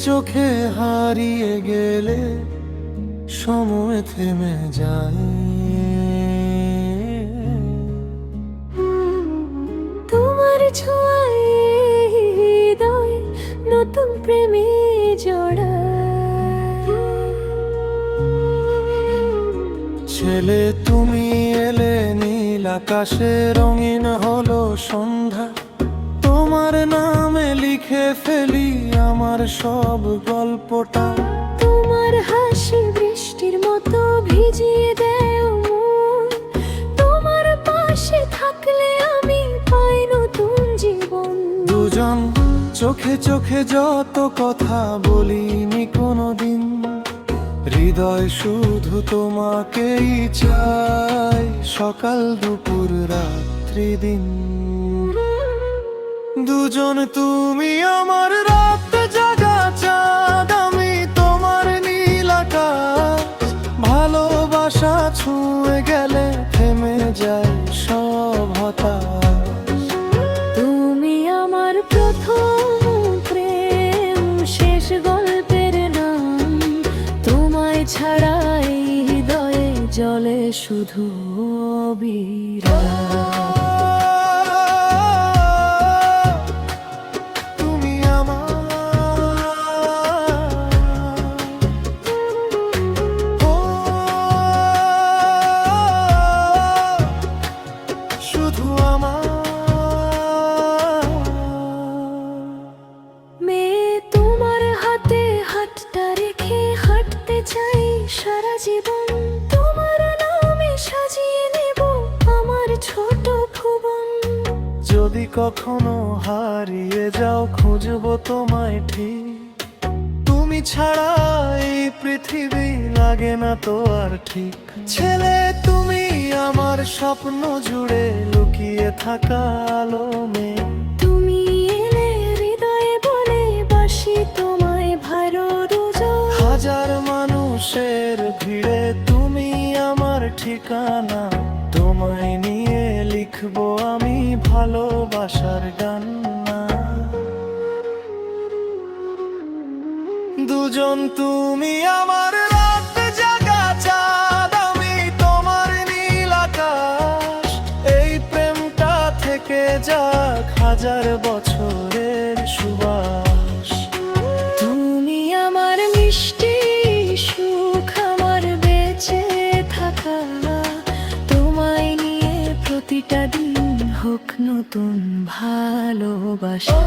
চোখে হারিয়ে গেলে সময় থেমে যায়। তোমার ছোঁয়ায় হৃদয় নতুন প্রেমে জড়ায়। ছেলে তুমি এলে, নীল আকাশে রঙিন হলো সন্ধ্যা। তোমার নামে লিখে ফেলি আমার সব গল্পটা। তোমার হাসি বৃষ্টির মতো ভিজিয়ে দেয় মন। তোমার পাশে থাকলে আমি পাই নতুন জীবন। দুজন চোখে চোখে যত কথা বলিনি কোনোদিন, হৃদয় শুধু তোমাকেই চাই, সকাল দুপুর রাত্রি দিন। দুজন তুমি আমার রাত জাগা চাঁদ, আমি তোমার নীল আকাশ। ভালোবাসা ছুঁয়ে গেলে থেমে যায় সব হতাশ। তুমি আমার প্রথম প্রেম, শেষ গল্পের নাম। তোমায় ছাড়া এই হৃদয়ে জ্বলে শুধু অবিরাম। সারা জীবন তোমার নামে সাজিয়ে নেব আমার ছোট ভুবন। যদি কখনো হারিয়ে যাও খুঁজবো তোমায় ঠিক। তুমি ছাড়া এই পৃথিবী লাগে না তো আর ঠিক। ছেলে তুমি আমার স্বপ্ন জুড়ে লুকিয়ে থাকা আলো মেয়ে। তুমি এলে হৃদয়ে বলে বাসি তোমায় ভালো দুজন। হাজার মানুষের ভিড়ে তুমি আমার ঠিকানা। তোমায় নিয়ে লিখবো আমি ভালোবাসার গান। দুজন তুমি আমার রাত জাগা চাঁদ, আমি তোমার নীল আকাশ। এই প্রেমটা থেকে যাক হাজার বছরের সুবাস। তুমি আমার মিষ্টি সুখ, আমার বেঁচে থাকা। তোমায় নিয়ে প্রতিটা দিন হোক নতুন ভালোবাসা।